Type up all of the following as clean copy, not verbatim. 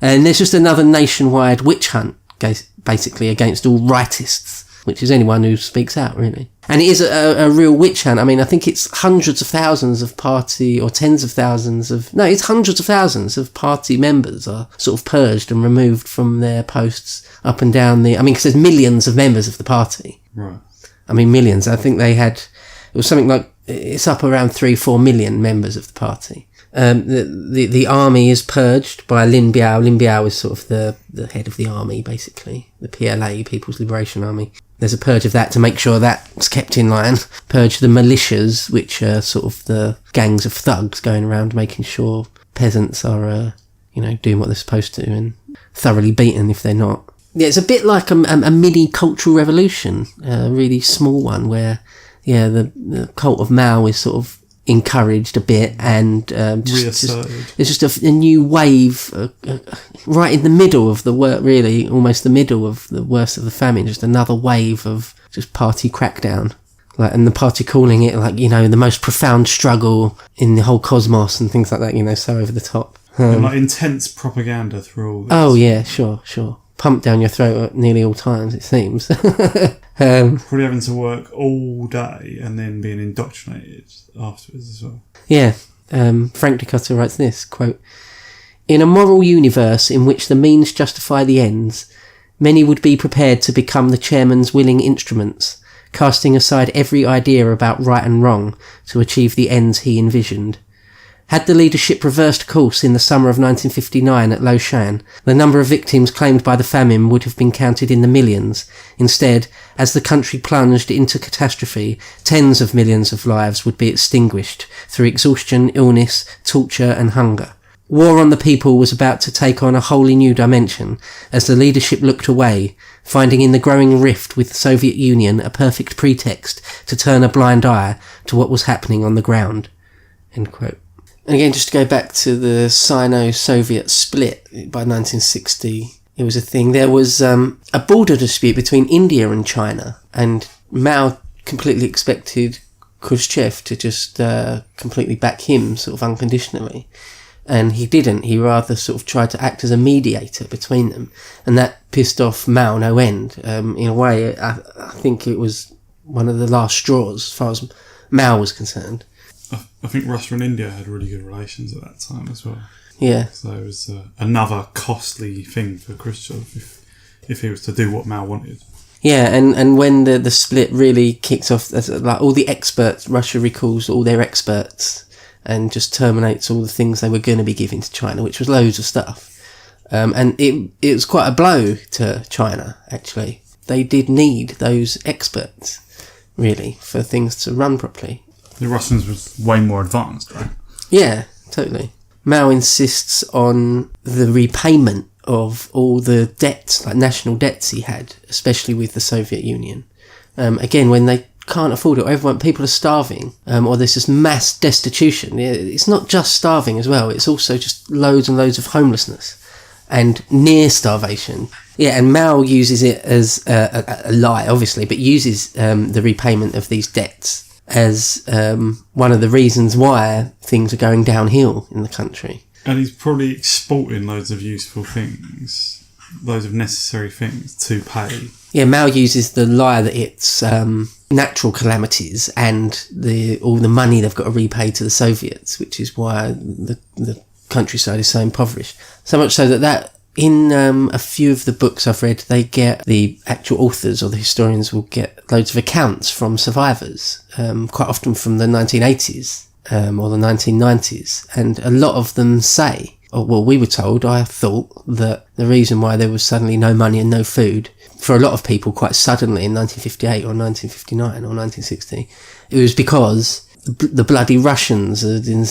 And there's just another nationwide witch hunt, basically, against all rightists, which is anyone who speaks out, really. And it is a real witch hunt. I mean, I think it's hundreds of thousands of party, or tens of thousands of... No, it's hundreds of thousands of party members are sort of purged and removed from their posts up and down the... I mean, because there's millions of members of the party. Right. I mean, millions. I think they had... It was something like... It's up around 3-4 million members of the party. The army is purged by Lin Biao. Lin Biao is sort of the head of the army, basically. The PLA, People's Liberation Army. There's a purge of that to make sure that's kept in line. Purge the militias, which are sort of the gangs of thugs going around making sure peasants are, doing what they're supposed to and thoroughly beaten if they're not. Yeah, it's a bit like a mini cultural revolution, a really small one where, the cult of Mao is sort of encouraged a bit and there's just a new wave right in the middle of the work, really almost the middle of the worst of the famine, just another wave of just party crackdown, and the party calling it the most profound struggle in the whole cosmos and things like that, so over the top, and intense propaganda through all this. Oh yeah, sure pumped down your throat at nearly all times, it seems. Probably having to work all day and then being indoctrinated afterwards as well. Yeah. Frank Decotter writes this, quote, "In a moral universe in which the means justify the ends, many would be prepared to become the chairman's willing instruments, casting aside every idea about right and wrong to achieve the ends he envisioned. Had the leadership reversed course in the summer of 1959 at Loshan, the number of victims claimed by the famine would have been counted in the millions. Instead, as the country plunged into catastrophe, tens of millions of lives would be extinguished through exhaustion, illness, torture and hunger. War on the people was about to take on a wholly new dimension as the leadership looked away, finding in the growing rift with the Soviet Union a perfect pretext to turn a blind eye to what was happening on the ground." End quote. And again, just to go back to the Sino-Soviet split by 1960, it was a thing. There was a border dispute between India and China, and Mao completely expected Khrushchev to just completely back him sort of unconditionally. And he didn't. He rather sort of tried to act as a mediator between them. And that pissed off Mao no end. In a way, I think it was one of the last straws as far as Mao was concerned. I think Russia and India had really good relations at that time as well. Yeah. So it was another costly thing for Khrushchev if he was to do what Mao wanted. Yeah, and when the split really kicks off, all the experts, Russia recalls all their experts and just terminates all the things they were going to be giving to China, which was loads of stuff. And it was quite a blow to China, actually. They did need those experts, really, for things to run properly. The Russians was way more advanced, right? Yeah, totally. Mao insists on the repayment of all the debts, like national debts he had, especially with the Soviet Union. Again, when they can't afford it, people are starving, or there's just mass destitution. It's not just starving as well, it's also just loads and loads of homelessness and near starvation. Yeah, and Mao uses it as a lie, obviously, but uses the repayment of these debts as one of the reasons why things are going downhill in the country. And he's probably exporting loads of useful things, loads of necessary things to pay. Yeah, Mao uses the lie that it's natural calamities and all the money they've got to repay to the Soviets, which is why the countryside is so impoverished. So much so that in a few of the books I've read, they get the actual authors or the historians will get loads of accounts from survivors, quite often from the 1980s or the 1990s. And a lot of them say, we were told, I thought, that the reason why there was suddenly no money and no food for a lot of people quite suddenly in 1958 or 1959 or 1960, it was because the bloody Russians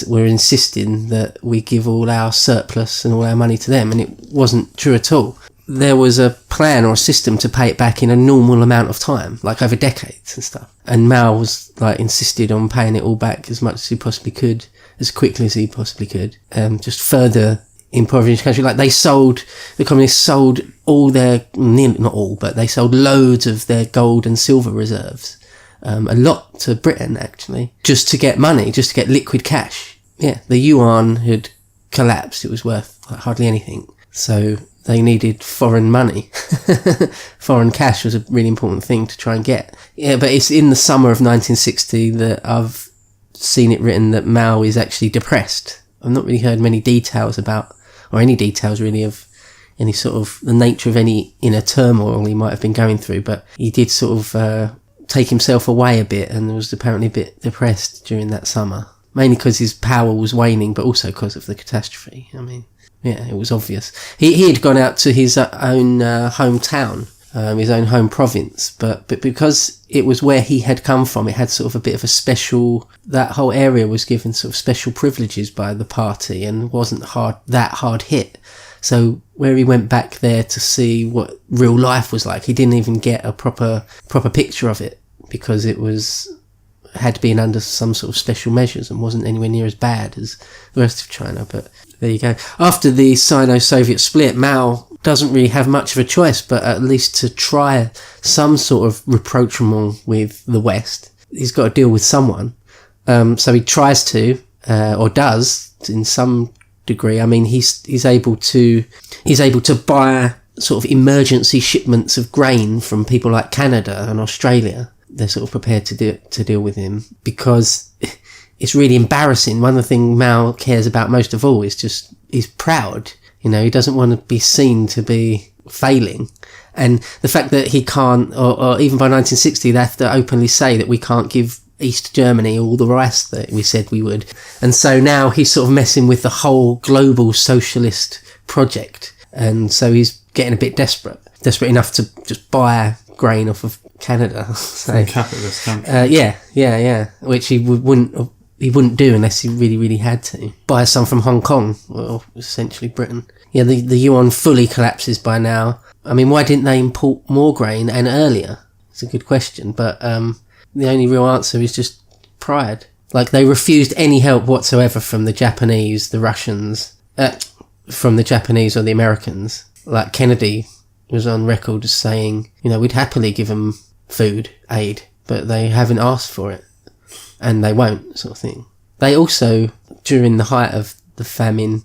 were insisting that we give all our surplus and all our money to them, and it wasn't true at all. There was a plan or a system to pay it back in a normal amount of time, like over decades and stuff. And Mao was insisted on paying it all back as much as he possibly could, as quickly as he possibly could, just further impoverished the country. The communists sold all their, not all, but they sold loads of their gold and silver reserves. A lot to Britain, actually, just to get money, just to get liquid cash. Yeah, the yuan had collapsed. It was worth hardly anything. So they needed foreign money. Foreign cash was a really important thing to try and get. Yeah, but it's in the summer of 1960 that I've seen it written that Mao is actually depressed. I've not really heard many details about, or any details really, of any sort of the nature of any inner turmoil he might have been going through, but he did sort of take himself away a bit and was apparently a bit depressed during that summer. Mainly because his power was waning, but also because of the catastrophe. I mean, yeah, it was obvious. He had gone out to his own hometown, his own home province, but because it was where he had come from, it had sort of a bit of a special, that whole area was given sort of special privileges by the party and wasn't that hard hit. So where he went back there to see what real life was like, he didn't even get a proper picture of it because it had been under some sort of special measures and wasn't anywhere near as bad as the rest of China. But there you go. After the Sino-Soviet split, Mao doesn't really have much of a choice but at least to try some sort of rapprochement with the West. He's got to deal with someone. So he tries to, or does in some degree. I mean, he's able to buy sort of emergency shipments of grain from people like Canada and Australia. They're sort of prepared to deal with him because it's really embarrassing. One of the things Mao cares about most of all is just he's proud. You know, he doesn't want to be seen to be failing. And the fact that he can't, or even by 1960, they have to openly say that we can't give East Germany all the rice that we said we would. And so now he's sort of messing with the whole global socialist project. And so he's getting a bit desperate enough to just buy grain off of Canada. So, capitalist country. Yeah. Which he wouldn't do unless he really, really had to. Buy some from Hong Kong, or essentially Britain. Yeah, the yuan fully collapses by now. I mean, why didn't they import more grain and earlier? It's a good question, but the only real answer is just pride. Like, they refused any help whatsoever from the Japanese, the Russians, from the Japanese or the Americans. Like, Kennedy was on record as saying, you know, we'd happily give them food aid, but they haven't asked for it, and they won't, sort of thing. They also, during the height of the famine,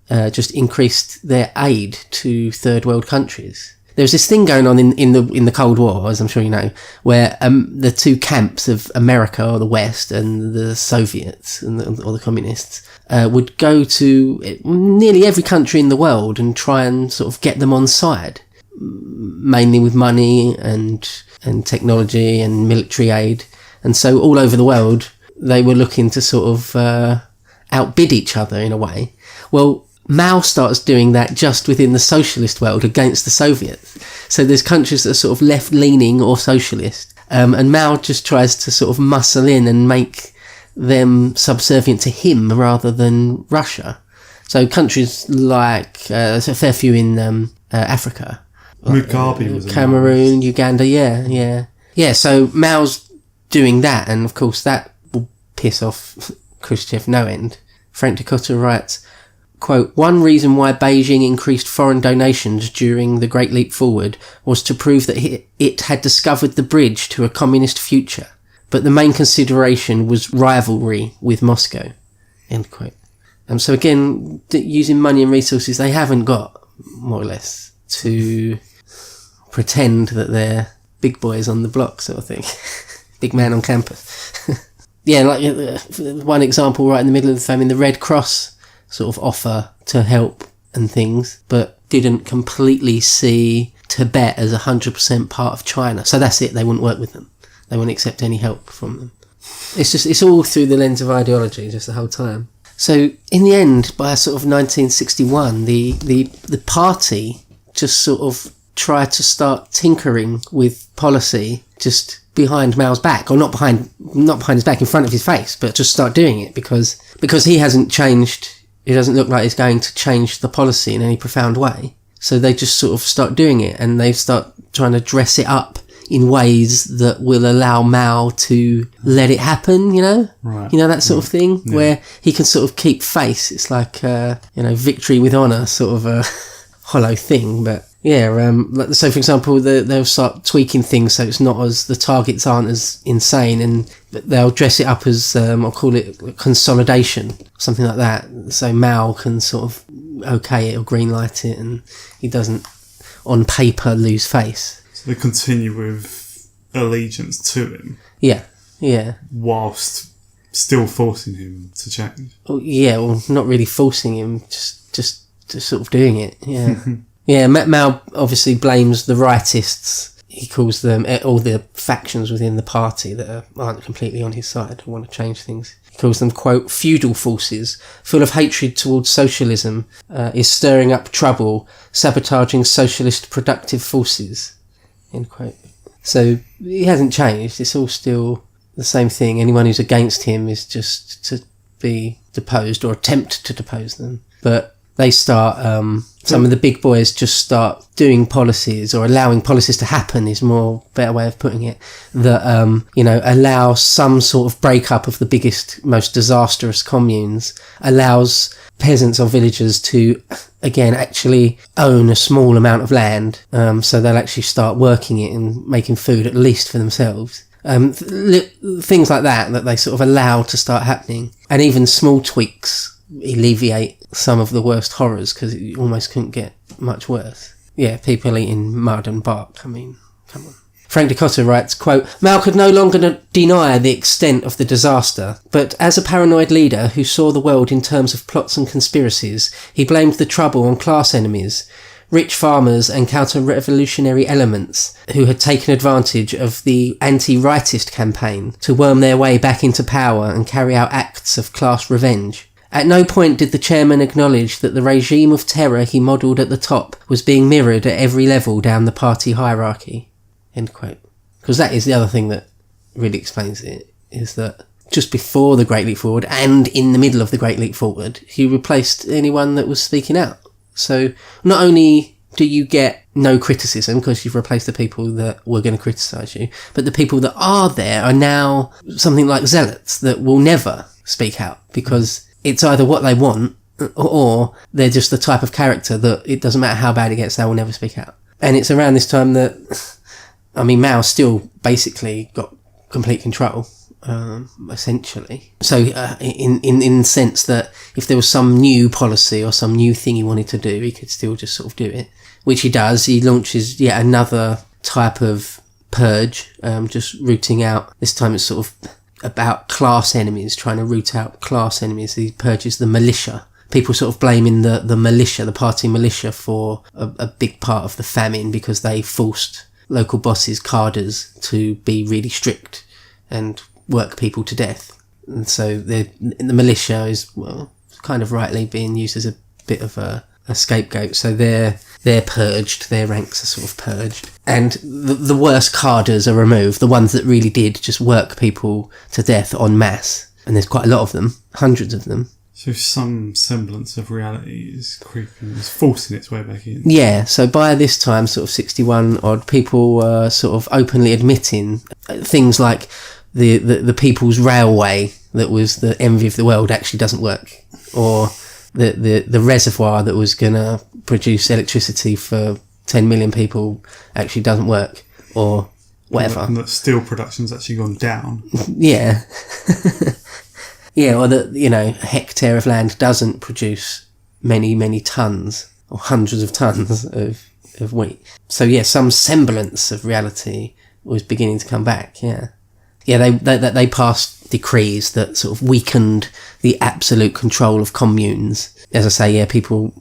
just increased their aid to third world countries. There was this thing going on in the Cold War, as I'm sure you know, where the two camps of America or the West and the Soviets or the communists would go to nearly every country in the world and try and sort of get them on side, mainly with money and technology and military aid. And so all over the world, they were looking to sort of outbid each other in a way. Well, Mao starts doing that just within the socialist world against the Soviets. So there's countries that are sort of left-leaning or socialist. And Mao just tries to sort of muscle in and make them subservient to him rather than Russia. So countries like, there's a fair few in Africa. Mugabe was Cameroon, Uganda, yeah. Yeah, so Mao's doing that, and of course that will piss off Khrushchev no end. Frank Decotta writes, quote, one reason why Beijing increased foreign donations during the Great Leap Forward was to prove that it had discovered the bridge to a communist future, but the main consideration was rivalry with Moscow, end quote. So again, using money and resources they haven't got, more or less, to pretend that they're big boys on the block, sort of thing. Big man on campus. Yeah, like one example right in the middle of the famine, the Red Cross sort of offer to help and things, but didn't completely see Tibet as 100% part of China. So that's it, they wouldn't work with them. They wouldn't accept any help from them. It's all through the lens of ideology, just the whole time. So in the end, by sort of 1961, the party just sort of tried to start tinkering with policy just behind Mao's back, or not behind his back, in front of his face, but just start doing it because he hasn't changed. It doesn't look like he's going to change the policy in any profound way. So they just sort of start doing it, and they start trying to dress it up in ways that will allow Mao to let it happen, you know? Right. You know, that sort of thing, yeah. Where he can sort of keep face. It's like, victory with honour, sort of a hollow thing, but So for example, they'll start tweaking things so it's not as, the targets aren't as insane, and they'll dress it up as, I'll call it consolidation, something like that. So Mao can sort of okay it or green light it, and he doesn't, on paper, lose face. So they continue with allegiance to him. Yeah. Whilst still forcing him to change. Well, not really forcing him, just sort of doing it, yeah. Yeah, Mao obviously blames the rightists. He calls them all the factions within the party that aren't completely on his side, who want to change things. He calls them, quote, feudal forces, full of hatred towards socialism, is stirring up trouble, sabotaging socialist productive forces, end quote. So he hasn't changed. It's all still the same thing. Anyone who's against him is just to be deposed or attempt to depose them. But they start, some of the big boys just start doing policies, or allowing policies to happen is more better way of putting it, that, allow some sort of breakup of the biggest, most disastrous communes, allows peasants or villagers to, again, actually own a small amount of land, so they'll actually start working it and making food, at least for themselves. Things like that they sort of allow to start happening. And even small tweaks alleviate some of the worst horrors, because it almost couldn't get much worse. Yeah, people eating mud and bark. I mean, come on. Frank de Cotta writes, quote, Mao could no longer deny the extent of the disaster, but as a paranoid leader who saw the world in terms of plots and conspiracies, he blamed the trouble on class enemies, rich farmers and counter-revolutionary elements who had taken advantage of the anti-rightist campaign to worm their way back into power and carry out acts of class revenge. At no point did the chairman acknowledge that the regime of terror he modelled at the top was being mirrored at every level down the party hierarchy. End quote. Because that is the other thing that really explains it, is that just before the Great Leap Forward and in the middle of the Great Leap Forward, he replaced anyone that was speaking out. So not only do you get no criticism because you've replaced the people that were going to criticise you, but the people that are there are now something like zealots that will never speak out, because it's either what they want, or they're just the type of character that it doesn't matter how bad it gets, they will never speak out. And it's around this time that, Mao still basically got complete control, essentially. So, in the sense that if there was some new policy or some new thing he wanted to do, he could still just sort of do it, which he does. He launches yet another type of purge, just rooting out. This time it's sort of about class enemies, trying to root out class enemies. He purges the militia. People sort of blaming the militia, the party militia, for a big part of the famine, because they forced local bosses, cadres, to be really strict and work people to death. And so the militia is, well, kind of rightly being used as a bit of a scapegoat. So they're purged, their ranks are sort of purged. And the worst cadres are removed, the ones that really did just work people to death en masse. And there's quite a lot of them, hundreds of them. So some semblance of reality is creeping, is forcing its way back in. Yeah, so by this time, sort of 61 odd, people were sort of openly admitting things like the People's Railway, that was the envy of the world, actually doesn't work. Or the reservoir that was going to produce electricity for 10 million people actually doesn't work, or whatever. And that steel production's actually gone down. Yeah. Yeah, or that, a hectare of land doesn't produce many, many tons, or hundreds of tons of wheat. So yeah, some semblance of reality was beginning to come back, yeah. Yeah, they passed decrees that sort of weakened the absolute control of communes. As I say, yeah,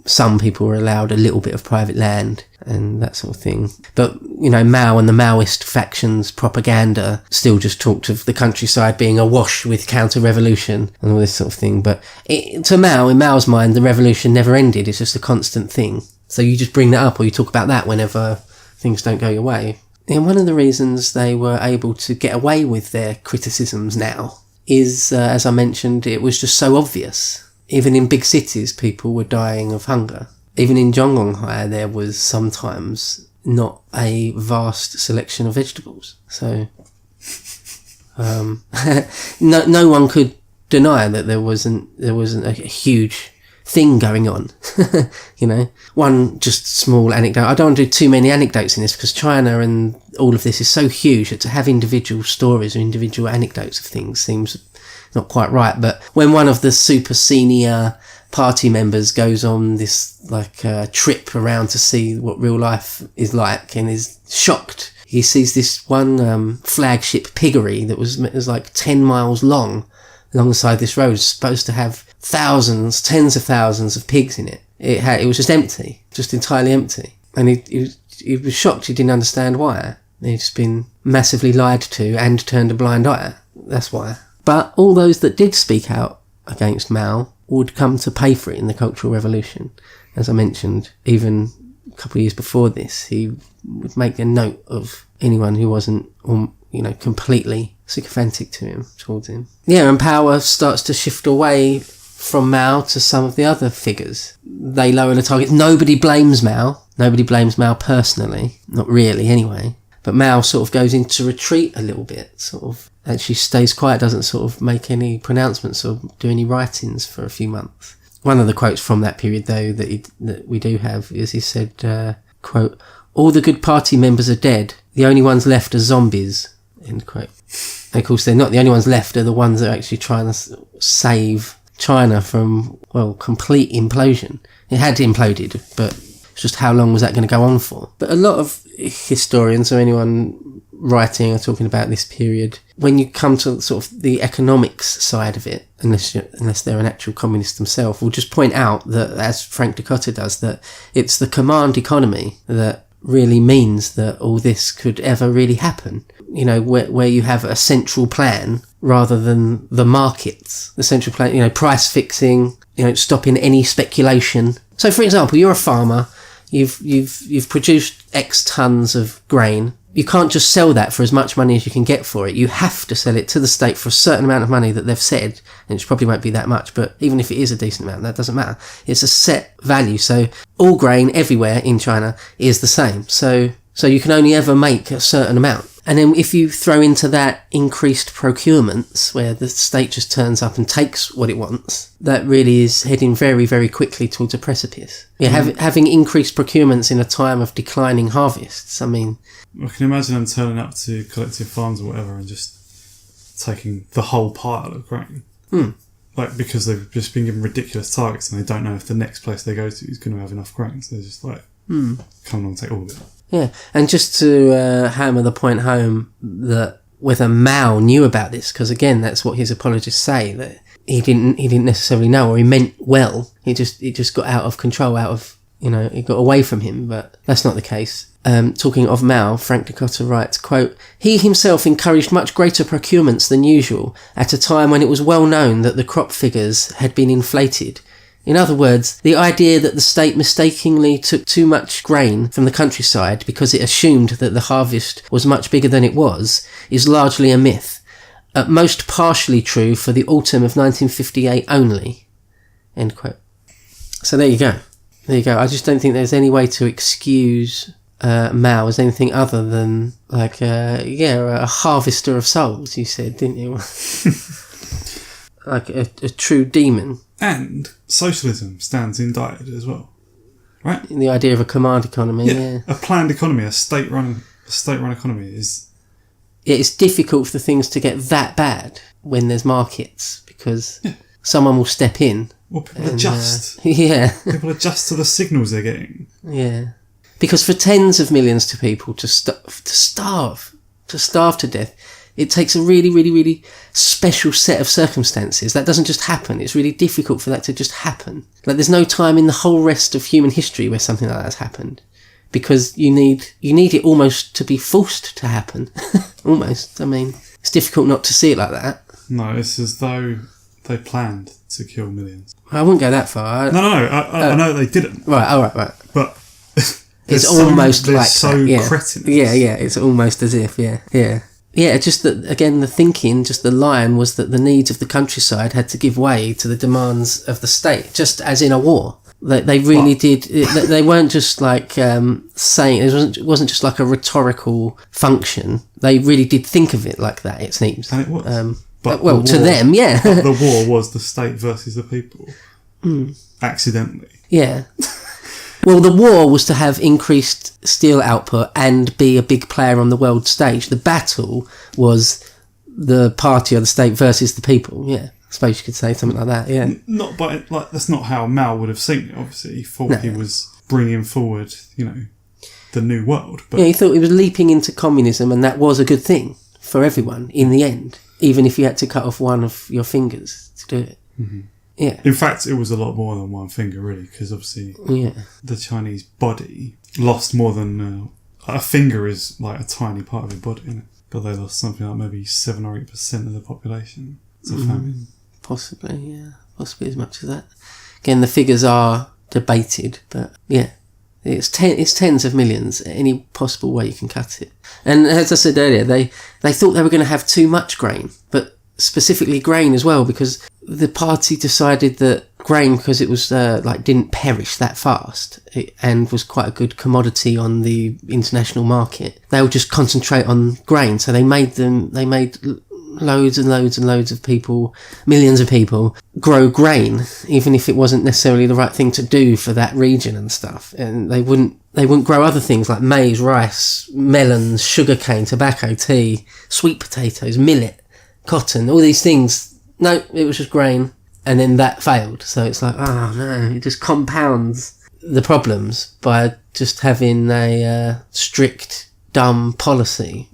some people were allowed a little bit of private land and that sort of thing. But, Mao and the Maoist factions propaganda still just talked of the countryside being awash with counter-revolution and all this sort of thing. But to Mao, in Mao's mind, the revolution never ended. It's just a constant thing. So you just bring that up, or you talk about that whenever things don't go your way. And one of the reasons they were able to get away with their criticisms now is, as I mentioned, it was just so obvious. Even in big cities, people were dying of hunger. Even in Zhongonghai, there was sometimes not a vast selection of vegetables. So, no one could deny that there wasn't a huge thing going on. You know, one just small anecdote. I don't want to do too many anecdotes in this because China and all of this is so huge that to have individual stories or individual anecdotes of things seems not quite right. But when one of the super senior party members goes on this trip around to see what real life is like and is shocked, he sees this one flagship piggery that was like 10 miles long alongside this road, supposed to have thousands, tens of thousands of pigs in it. It was just empty, just entirely empty. And he was shocked. He didn't understand why. He'd just been massively lied to and turned a blind eye. That's why. But all those that did speak out against Mao would come to pay for it in the Cultural Revolution. As I mentioned, even a couple of years before this, he would make a note of anyone who wasn't, completely sycophantic towards him. Yeah, and power starts to shift away from Mao to some of the other figures. They lower the targets. Nobody blames Mao. Nobody blames Mao personally. Not really, anyway. But Mao sort of goes into retreat a little bit, sort of actually stays quiet, doesn't sort of make any pronouncements or do any writings for a few months. One of the quotes from that period, though, that we do have is he said, quote, "All the good party members are dead. The only ones left are zombies," end quote. And of course, they're not the only ones left, are the ones that are actually trying to save China from, complete implosion. It had imploded, but it's just how long was that going to go on for? But a lot of historians or anyone writing or talking about this period, when you come to sort of the economics side of it, unless they're an actual communist themselves, will just point out that, as Frank de Cotter does, that it's the command economy that really means that all this could ever really happen. You know, where you have a central plan rather than the markets. The central plan, price fixing, stopping any speculation. So, for example, you're a farmer. You've produced X tons of grain. You can't just sell that for as much money as you can get for it. You have to sell it to the state for a certain amount of money that they've said, and it probably won't be that much, but even if it is a decent amount, that doesn't matter. It's a set value. So all grain everywhere in China is the same. So you can only ever make a certain amount. And then if you throw into that increased procurements, where the state just turns up and takes what it wants, that really is heading very, very quickly towards a precipice. Yeah, having increased procurements in a time of declining harvests, I mean... I can imagine them turning up to collective farms or whatever and just taking the whole pile of grain. Because they've just been given ridiculous targets and they don't know if the next place they go to is going to have enough grain. So they're just come along and take all of it. Yeah, and just to hammer the point home that whether Mao knew about this, because again, that's what his apologists say, that he didn't necessarily know, or he meant well. It just got out of control, it got away from him, but that's not the case. Talking of Mao, Frank de Cotter writes, quote, "He himself encouraged much greater procurements than usual at a time when it was well known that the crop figures had been inflated. In other words, the idea that the state mistakenly took too much grain from the countryside because it assumed that the harvest was much bigger than it was is largely a myth, at most partially true for the autumn of 1958 only." End quote. So there you go. I just don't think there's any way to excuse Mao as anything other than a harvester of souls, you said, didn't you? Like a true demon. And socialism stands indicted as well, right? In the idea of a command economy, yeah. A planned economy, a state-run economy is... It's difficult for things to get that bad when there's markets, because someone will step in. Well, people adjust. People adjust to the signals they're getting. Yeah. Because for tens of millions of people to starve to death, it takes a really, really, really special set of circumstances. That doesn't just happen. It's really difficult for that to just happen. Like, there's no time in the whole rest of human history where something like that has happened. Because you need it almost to be forced to happen. Almost. I mean, it's difficult not to see it like that. No, it's as though they planned to kill millions. I wouldn't go that far. No. I know they didn't. Right, all right. But... It's almost like so that. cretinous. Yeah, it's almost as if, Yeah, just that, again, the thinking, just the line was that the needs of the countryside had to give way to the demands of the state, just as in a war. They really did. They weren't just like saying, it wasn't just like a rhetorical function. They really did think of it like that, it seems. And it was. To them, yeah. But the war was the state versus the people. accidentally. Yeah. Well, the war was to have increased steel output and be a big player on the world stage. The battle was the party or the state versus the people. Yeah, I suppose you could say something like that. Yeah, Not by like that's not how Mao would have seen it. Obviously, he thought he was bringing forward, the new world. But yeah, he thought he was leaping into communism, and that was a good thing for everyone in the end, even if you had to cut off one of your fingers to do it. Mm-hmm. Yeah. In fact, it was a lot more than one finger, really, because obviously the Chinese body lost more than a finger is like a tiny part of your body, isn't it? But they lost something like maybe 7 or 8% of the population to famine. Possibly, yeah. Possibly as much as that. Again, the figures are debated, but yeah. It's tens of millions, any possible way you can cut it. And as I said earlier, they thought they were going to have too much grain, but specifically grain as well, because the party decided that grain, because it was didn't perish that fast and was quite a good commodity on the international market, they would just concentrate on grain. So they made loads and loads and loads of people, millions of people, grow grain, even if it wasn't necessarily the right thing to do for that region and stuff. And they wouldn't grow other things like maize, rice, melons, sugarcane, tobacco, tea, sweet potatoes, millet, cotton, all these things. No, it was just grain. And then that failed. So it's like, oh no, it just compounds the problems by just having a strict, dumb policy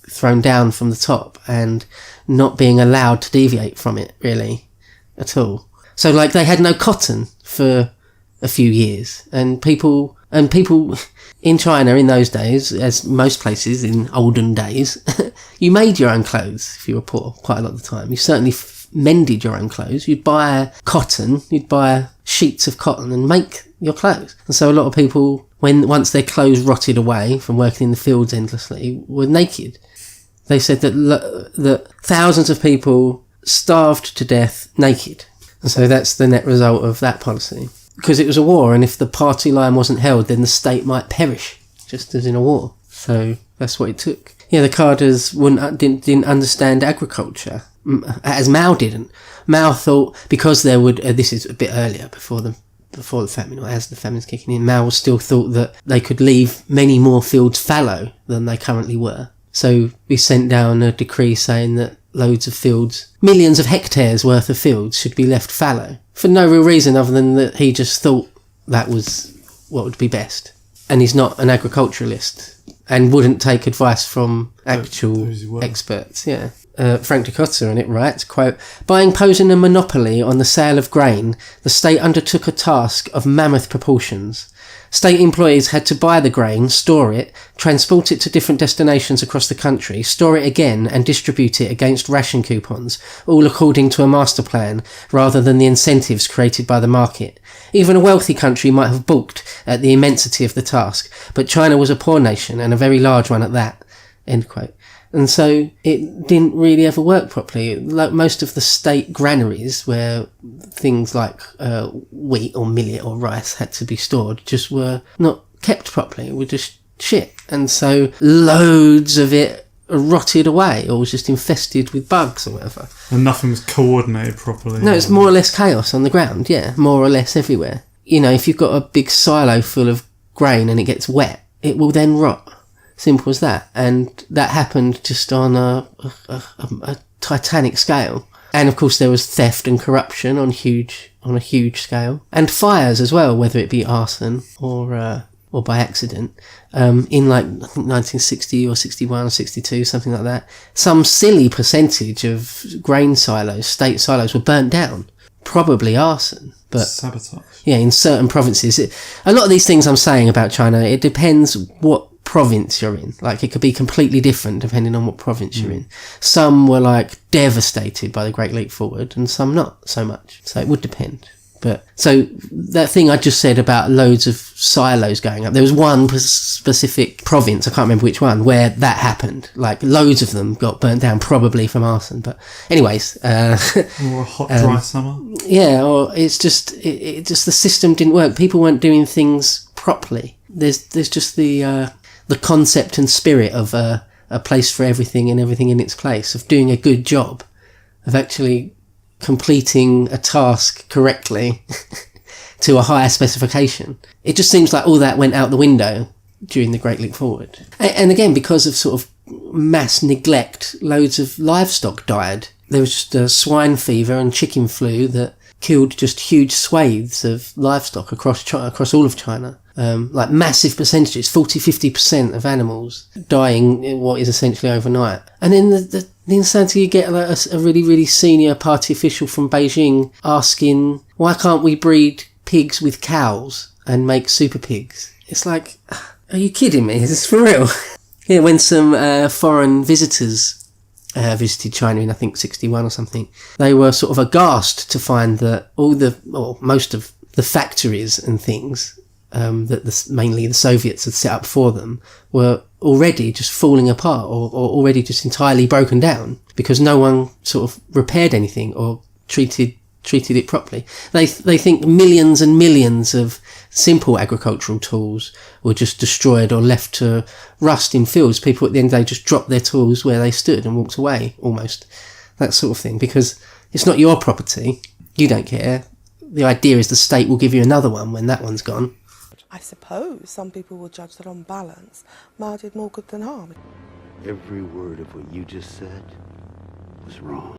thrown down from the top and not being allowed to deviate from it, really, at all. So, like, they had no cotton for a few years, and people in China in those days, as most places in olden days, you made your own clothes if you were poor quite a lot of the time. You certainly mended your own clothes. You'd buy cotton, you'd buy sheets of cotton and make your clothes. And so a lot of people, once their clothes rotted away from working in the fields endlessly, were naked. They said that thousands of people starved to death naked. And so that's the net result of that policy. Because it was a war, and if the party line wasn't held, then the state might perish, just as in a war. So that's what it took. Yeah, the cadres didn't understand agriculture, as Mao didn't. Mao thought, because there would, this is a bit earlier, before the famine, or as the famine's kicking in, Mao still thought that they could leave many more fields fallow than they currently were. So we sent down a decree saying that loads of fields, millions of hectares worth of fields, should be left fallow. For no real reason other than that he just thought that was what would be best. And he's not an agriculturalist and wouldn't take advice from actual experts. Yeah. Frank de Cotter in it writes, quote, "By imposing a monopoly on the sale of grain, the state undertook a task of mammoth proportions. State employees had to buy the grain, store it, transport it to different destinations across the country, store it again and distribute it against ration coupons, all according to a master plan, rather than the incentives created by the market. Even a wealthy country might have balked at the immensity of the task, but China was a poor nation and a very large one at that." End quote. And so it didn't really ever work properly. Like most of the state granaries, where things like wheat or millet or rice had to be stored, just were not kept properly. It was just shit. And so loads of it rotted away or was just infested with bugs or whatever. And nothing was coordinated properly. No, it's more or less chaos on the ground, yeah, more or less everywhere. If you've got a big silo full of grain and it gets wet, it will then rot. Simple as that. And that happened just on a titanic scale. And of course there was theft and corruption on a huge scale. And fires as well, whether it be arson or by accident. In like, I think 1960 or 61 or 62, something like that. Some silly percentage of grain silos, state silos, were burnt down. Probably arson. But sabotage. Yeah, in certain provinces. A lot of these things I'm saying about China, it depends what province you're in. Like, it could be completely different depending on what province you're in. Some were like devastated by the Great Leap Forward and some not so much. So it would depend. But so that thing I just said about loads of silos going up, there was one specific province, I can't remember which one, where that happened. Like, loads of them got burnt down, probably from arson. But anyways, or a hot dry summer. Yeah, or it's just it just the system didn't work. People weren't doing things properly. There's just the concept and spirit of a place for everything and everything in its place, of doing a good job, of actually completing a task correctly, to a higher specification. It just seems like all that went out the window during the Great Leap Forward. And again, because of sort of mass neglect, loads of livestock died. There was just swine fever and chicken flu that killed just huge swathes of livestock across all of China. Like massive percentages, 40-50% of animals dying in what is essentially overnight. And then the insanity, you get like a really, really senior party official from Beijing asking, why can't we breed pigs with cows and make super pigs? It's like, are you kidding me? Is this for real? Yeah, when some foreign visitors visited China in, I think, 61 or something, they were sort of aghast to find that most of the factories and things that mainly the Soviets had set up for them were already just falling apart or already just entirely broken down because no one sort of repaired anything or treated it properly. They think millions and millions of simple agricultural tools were just destroyed or left to rust in fields. People at the end of the day just dropped their tools where they stood and walked away, almost. That sort of thing, because it's not your property. You don't care. The idea is the state will give you another one when that one's gone. I suppose some people will judge that on balance, Mao did more good than harm. Every word of what you just said was wrong.